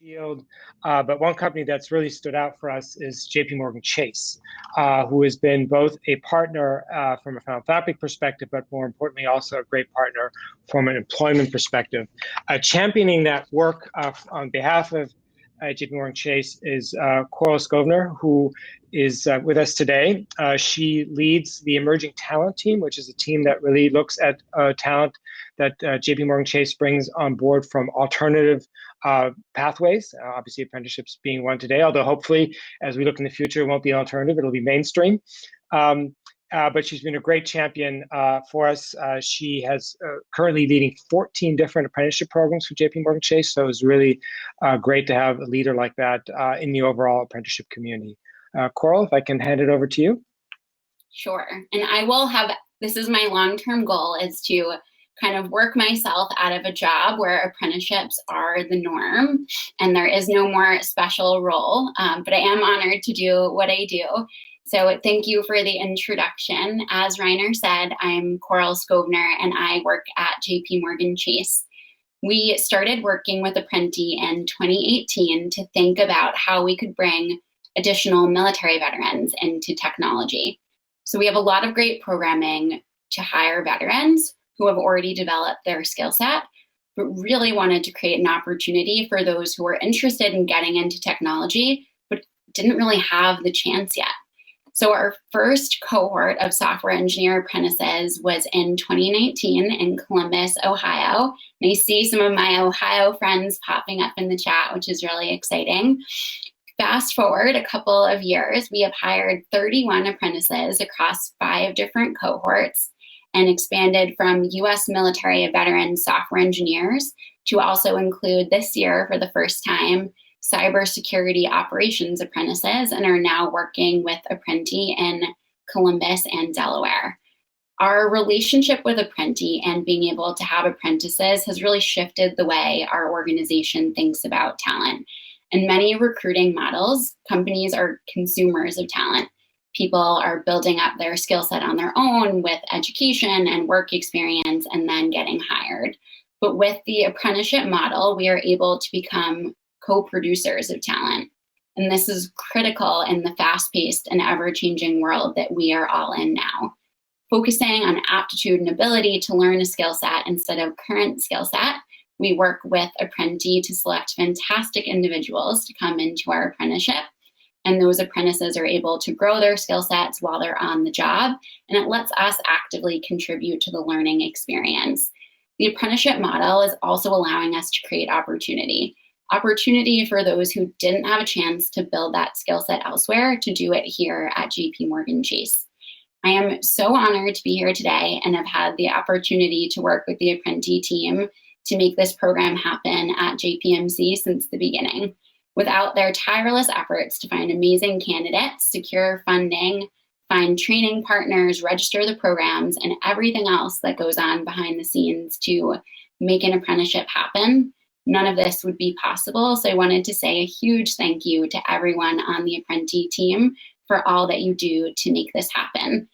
field, but one company that's really stood out for us is JPMorgan Chase, who has been both a partner from a philanthropic perspective, but more importantly, also a great partner from an employment perspective. Championing that work on behalf of JPMorgan Chase is Coral Scovner, who is with us today. She leads the emerging talent team, which is a team that really looks at talent that JPMorgan Chase brings on board from alternative pathways, obviously apprenticeships being one today, although hopefully as we look in the future, it won't be an alternative, it'll be mainstream. But she's been a great champion for us. She has currently leading 14 different apprenticeship programs for JPMorgan Chase, so it's really great to have a leader like that in the overall apprenticeship community. Coral, if I can hand it over to you. Sure, and I will have, this is my long-term goal, is to kind of work myself out of a job where apprenticeships are the norm and there is no more special role, but I am honored to do what I do. So thank you for the introduction. As Reiner said, I'm Coral Scovner and I work at JPMorgan Chase. We started working with Apprenti in 2018 to think about how we could bring additional military veterans into technology. So we have a lot of great programming to hire veterans who have already developed their skill set, but really wanted to create an opportunity for those who were interested in getting into technology, but didn't really have the chance yet. So our first cohort of software engineer apprentices was in 2019 in Columbus, Ohio. And I see some of my Ohio friends popping up in the chat, which is really exciting. Fast forward a couple of years, we have hired 31 apprentices across 5 different cohorts and expanded from U.S. military veteran software engineers to also include this year for the first time cybersecurity operations apprentices, and are now working with Apprenti in Columbus and Delaware. Our relationship with Apprenti and being able to have apprentices has really shifted the way our organization thinks about talent. In many recruiting models, companies are consumers of talent. People are building up their skill set on their own with education and work experience and then getting hired. But with the apprenticeship model, we are able to become co-producers of talent. And this is critical in the fast-paced and ever-changing world that we are all in now. Focusing on aptitude and ability to learn a skill set instead of current skill set, we work with Apprenti to select fantastic individuals to come into our apprenticeship. And those apprentices are able to grow their skill sets while they're on the job, and it lets us actively contribute to the learning experience. The apprenticeship model is also allowing us to create opportunity for those who didn't have a chance to build that skill set elsewhere to do it here at JPMorgan Chase. I am so honored to be here today and have had the opportunity to work with the Apprenti team to make this program happen at JPMC since the beginning. Without their tireless efforts to find amazing candidates, secure funding, find training partners, register the programs, and everything else that goes on behind the scenes to make an apprenticeship happen, none of this would be possible. So I wanted to say a huge thank you to everyone on the Apprenti team for all that you do to make this happen.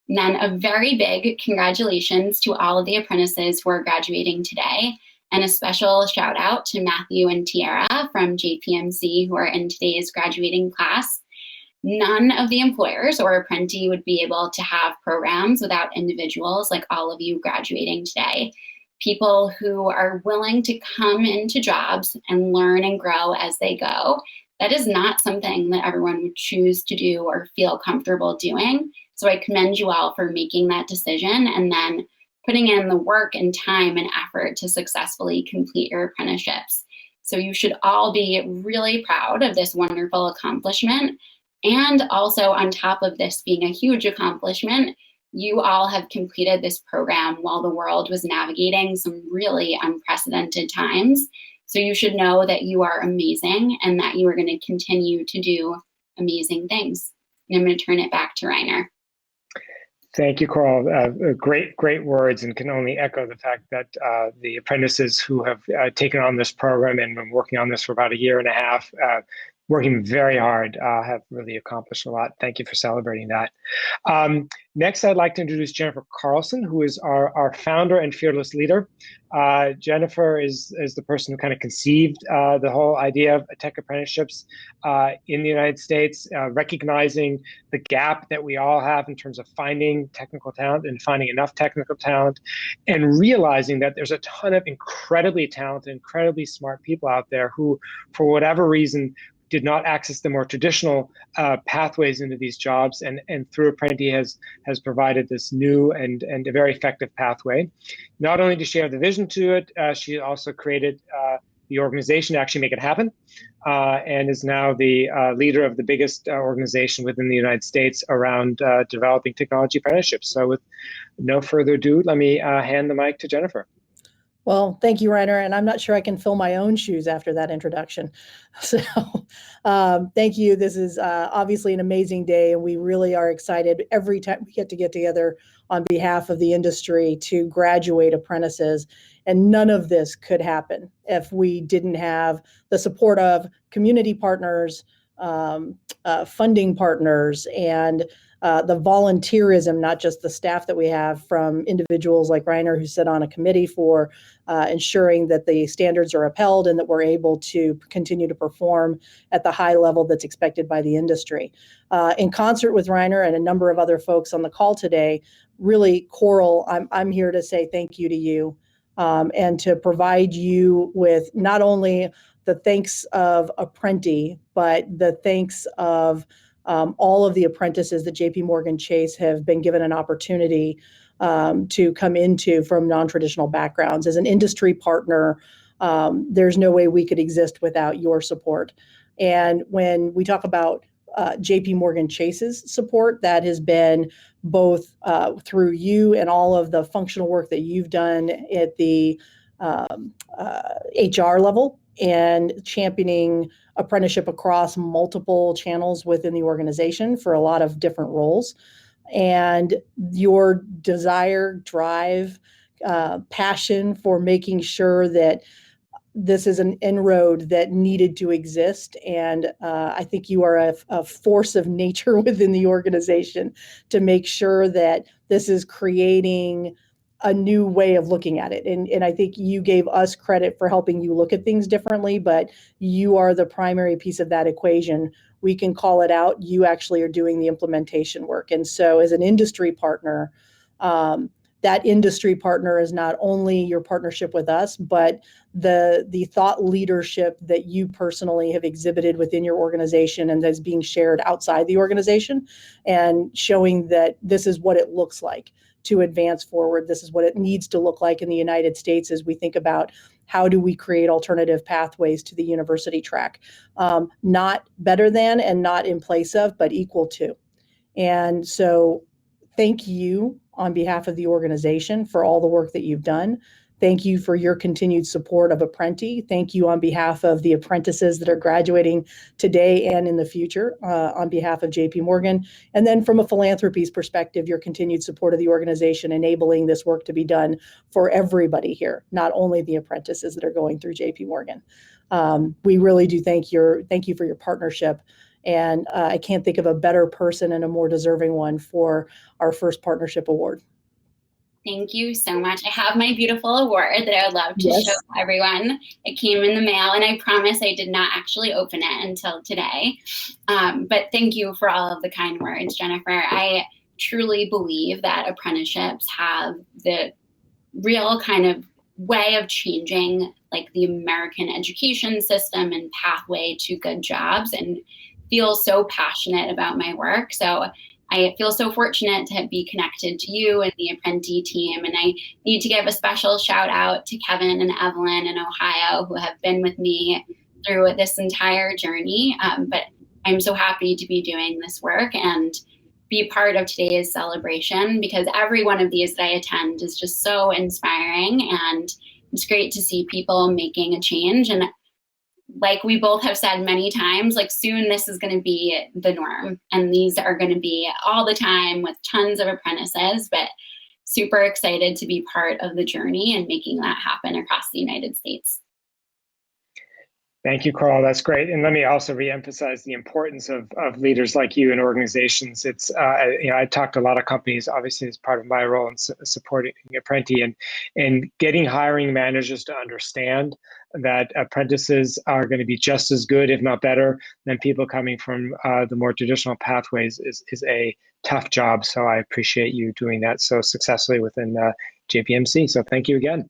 And then a very big congratulations to all of the apprentices who are graduating today, and a special shout out to Matthew and Tiara from JPMC who are in today's graduating class. None of the employers or Apprenti would be able to have programs without individuals like all of you graduating today. People who are willing to come into jobs and learn and grow as they go. That is not something that everyone would choose to do or feel comfortable doing. So I commend you all for making that decision and then putting in the work and time and effort to successfully complete your apprenticeships. So you should all be really proud of this wonderful accomplishment. And also on top of this being a huge accomplishment, you all have completed this program while the world was navigating some really unprecedented times. So you should know that you are amazing and that you are going to continue to do amazing things. And I'm going to turn it back to Reiner. Thank you, Coral. Great words, and can only echo the fact that the apprentices who have taken on this program and been working on this for about a year and a half working very hard, have really accomplished a lot. Thank you for celebrating that. Next, I'd like to introduce Jennifer Carlson, who is our founder and fearless leader. Jennifer is the person who kind of conceived the whole idea of tech apprenticeships in the United States, recognizing the gap that we all have in terms of finding technical talent and finding enough technical talent, and realizing that there's a ton of incredibly talented, incredibly smart people out there who, for whatever reason, did not access the more traditional pathways into these jobs, and through Apprenti has provided this new and a very effective pathway. Not only did she have the vision to it, she also created the organization to actually make it happen, and is now the leader of the biggest organization within the United States around developing technology apprenticeships. So with no further ado, let me hand the mic to Jennifer. Well, thank you, Reiner, and I'm not sure I can fill my own shoes after that introduction. So thank you. This is obviously an amazing day, and we really are excited every time we get together on behalf of the industry to graduate apprentices. And none of this could happen if we didn't have the support of community partners, funding partners, and the volunteerism, not just the staff that we have from individuals like Reiner, who sit on a committee for ensuring that the standards are upheld and that we're able to continue to perform at the high level that's expected by the industry. In concert with Reiner and a number of other folks on the call today, really, Coral, I'm here to say thank you to you and to provide you with not only the thanks of Apprenti, but the thanks of all of the apprentices that JPMorgan Chase have been given an opportunity to come into from non-traditional backgrounds. As an industry partner, there's no way we could exist without your support. And when we talk about JPMorgan Chase's support, that has been both through you and all of the functional work that you've done at the HR level and championing apprenticeship across multiple channels within the organization for a lot of different roles. And your desire, drive, passion for making sure that this is an inroad that needed to exist. And I think you are a force of nature within the organization to make sure that this is creating a new way of looking at it. And I think you gave us credit for helping you look at things differently, but you are the primary piece of that equation. We can call it out. You actually are doing the implementation work. And so as an industry partner, that industry partner is not only your partnership with us, but the thought leadership that you personally have exhibited within your organization and that's being shared outside the organization, and showing that this is what it looks like to advance forward. This is what it needs to look like in the United States as we think about how do we create alternative pathways to the university track. Not better than and not in place of, but equal to. And so thank you on behalf of the organization for all the work that you've done. Thank you for your continued support of Apprenti. Thank you on behalf of the apprentices that are graduating today and in the future on behalf of JPMorgan. And then from a philanthropy's perspective, your continued support of the organization, enabling this work to be done for everybody here, not only the apprentices that are going through JPMorgan. We really do thank you for your partnership. And I can't think of a better person and a more deserving one for our first partnership award. Thank you so much. I have my beautiful award that I would love to show everyone. It came in the mail, and I promise I did not actually open it until today. But thank you for all of the kind words, Jennifer. I truly believe that apprenticeships have the real kind of way of changing like the American education system and pathway to good jobs, and feel so passionate about my work. So I feel so fortunate to be connected to you and the Apprenti team. And I need to give a special shout out to Kevin and Evelyn in Ohio, who have been with me through this entire journey. But I'm so happy to be doing this work and be part of today's celebration, because every one of these that I attend is just so inspiring. And it's great to see people making a change. And like we both have said many times, like soon this is going to be the norm, and these are going to be all the time with tons of apprentices, but super excited to be part of the journey and making that happen across the United States. Thank you, Coral. That's great. And let me also reemphasize the importance of leaders like you in organizations. It's, I talked to a lot of companies, obviously, as part of my role in supporting Apprenti, and getting hiring managers to understand that apprentices are going to be just as good, if not better, than people coming from the more traditional pathways is a tough job. So I appreciate you doing that so successfully within JPMC. So thank you again.